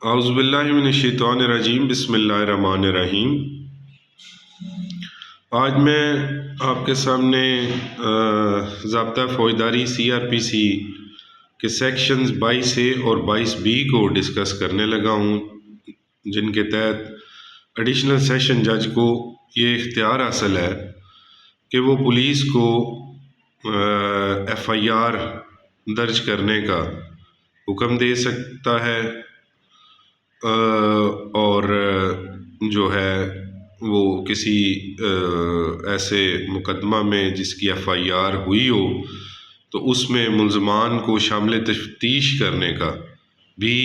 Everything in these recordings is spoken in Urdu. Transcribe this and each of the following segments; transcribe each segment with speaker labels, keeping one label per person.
Speaker 1: اعوذ باللہ من الشیطان الرجیم، بسم اللہ الرحمن الرحیم۔ آج میں آپ کے سامنے ضابطہ فوجداری CRPC کے سیکشنز 22A اور 22B کو ڈسکس کرنے لگا ہوں، جن کے تحت ایڈیشنل سیشن جج کو یہ اختیار حاصل ہے کہ وہ پولیس کو FIR درج کرنے کا حکم دے سکتا ہے اور جو ہے وہ کسی ایسے مقدمہ میں جس کی FIR ہوئی ہو تو اس میں ملزمان کو شامل تفتیش کرنے کا بھی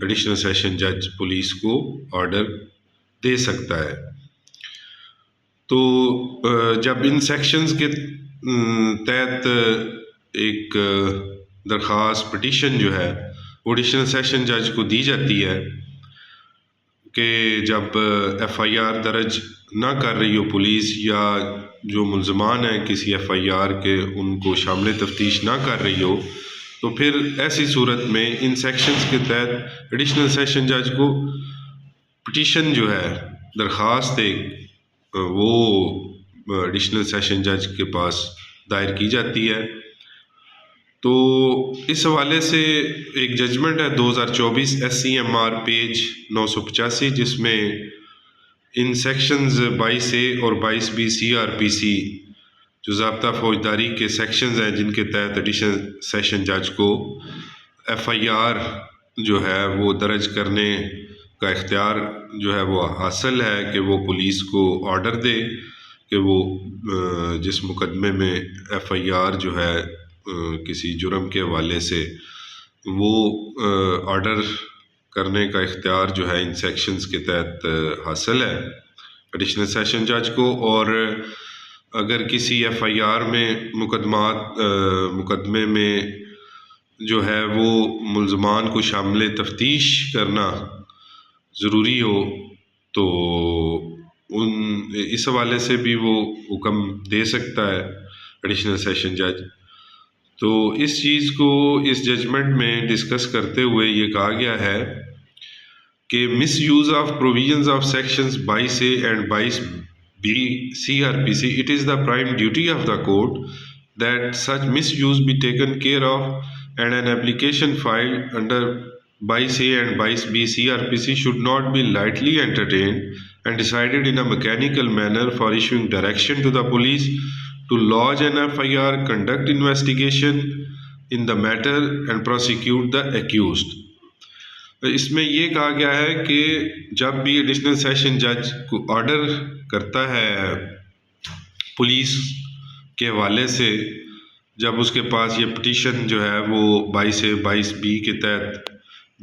Speaker 1: ایڈیشنل سیشن جج پولیس کو آرڈر دے سکتا ہے۔ تو جب ان سیکشنز کے تحت ایک درخواست پٹیشن جو ہے وہ ایڈیشنل سیشن جج کو دی جاتی ہے کہ جب FIR درج نہ کر رہی ہو پولیس یا جو ملزمان ہیں کسی FIR کے ان کو شامل تفتیش نہ کر رہی ہو، تو پھر ایسی صورت میں ان سیکشنز کے تحت ایڈیشنل سیشن جج کو پٹیشن جو ہے درخواست وہ ایڈیشنل سیشن جج کے پاس دائر کی جاتی ہے۔ تو اس حوالے سے ایک ججمنٹ ہے 2024 SCMR پیج 985، جس میں ان سیکشنز 22A اور 22B CRPC جو ضابطہ فوجداری کے سیکشنز ہیں جن کے تحت ایڈیشنل سیشن جج کو FIR جو ہے وہ درج کرنے کا اختیار جو ہے وہ حاصل ہے کہ وہ پولیس کو آرڈر دے کہ وہ جس مقدمے میں FIR جو ہے کسی جرم کے حوالے سے وہ آرڈر کرنے کا اختیار جو ہے ان سیکشنز کے تحت حاصل ہے ایڈیشنل سیشن جج کو۔ اور اگر کسی FIR میں مقدمے میں جو ہے وہ ملزمان کو شامل تفتیش کرنا ضروری ہو تو اس حوالے سے بھی وہ حکم دے سکتا ہے ایڈیشنل سیشن جج۔ تو اس چیز کو اس ججمنٹ میں ڈسکس کرتے ہوئے یہ کہا گیا ہے کہ misuse of provisions of sections 22A and 22B CRPC it is the prime duty of the court that such misuse be taken care of and an application filed under 22A and 22B CRPC should not be lightly entertained and decided in a mechanical manner for issuing direction to the police to lodge an FIR, conduct investigation in the matter and prosecute the accused۔ اس میں یہ کہا گیا ہے کہ جب بھی ایڈیشنل سیشن جج کو آرڈر کرتا ہے پولیس کے حوالے سے، جب اس کے پاس یہ پٹیشن جو ہے وہ 22A 22B کے تحت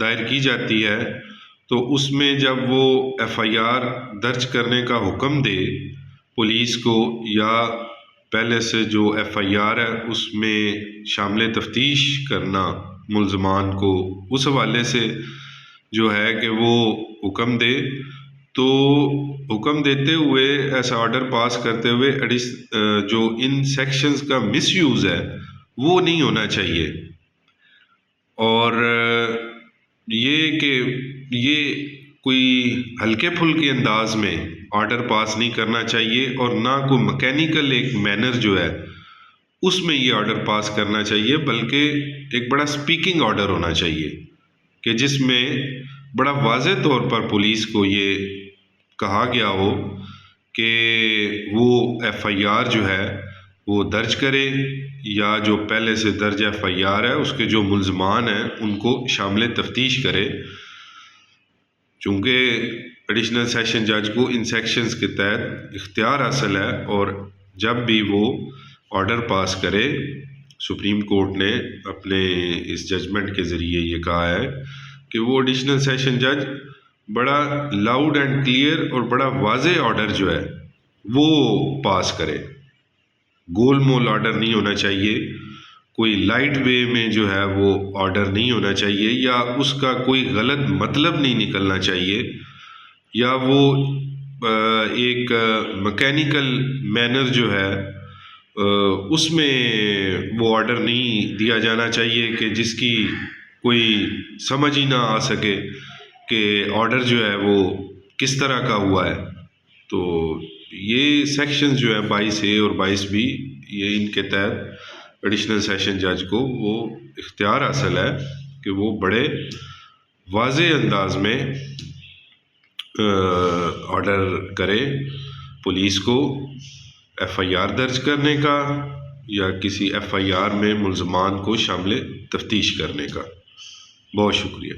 Speaker 1: دائر کی جاتی ہے تو اس میں جب وہ FIR درج کرنے کا حکم دے پولیس کو یا پہلے سے جو FIR ہے اس میں شامل تفتیش کرنا ملزمان کو، اس حوالے سے جو ہے کہ وہ حکم دے، تو حکم دیتے ہوئے ایسا آرڈر پاس کرتے ہوئے جو ان سیکشنز کا مس یوز ہے وہ نہیں ہونا چاہیے، اور یہ کہ یہ کوئی ہلکے پھلکے انداز میں آرڈر پاس نہیں کرنا چاہیے اور نہ کوئی مکینیکل ایک مینر جو ہے اس میں یہ آرڈر پاس کرنا چاہیے، بلکہ ایک بڑا سپیکنگ آرڈر ہونا چاہیے کہ جس میں بڑا واضح طور پر پولیس کو یہ کہا گیا ہو کہ وہ FIR جو ہے وہ درج کرے یا جو پہلے سے درج FIR ہے اس کے جو ملزمان ہیں ان کو شامل تفتیش کرے، چونکہ ایڈیشنل سیشن جج کو ان سیکشنز کے تحت اختیار حاصل ہے، اور جب بھی وہ آرڈر پاس کرے، سپریم کورٹ نے اپنے اس ججمنٹ کے ذریعے یہ کہا ہے کہ وہ ایڈیشنل سیشن جج بڑا لاؤڈ اینڈ کلیئر اور بڑا واضح آرڈر جو ہے وہ پاس کرے، گول مول آرڈر نہیں ہونا چاہیے، کوئی لائٹ وے میں جو ہے وہ آرڈر نہیں ہونا چاہیے، یا اس کا کوئی غلط مطلب نہیں نکلنا چاہیے، یا وہ ایک مکینیکل مینر جو ہے اس میں وہ آرڈر نہیں دیا جانا چاہیے کہ جس کی کوئی سمجھ ہی نہ آ سکے۔ کہ آرڈر جو ہے وہ کس طرح کا ہوا ہے. تو یہ سیکشن جو ہے 22A اور 22B یہ ان کے تحت ایڈیشنل سیشن جج کو وہ اختیار حاصل ہے کہ وہ بڑے واضح انداز میں آرڈر کرے پولیس کو FIR درج کرنے کا یا کسی FIR میں ملزمان کو شامل تفتیش کرنے کا. بہت شکریہ.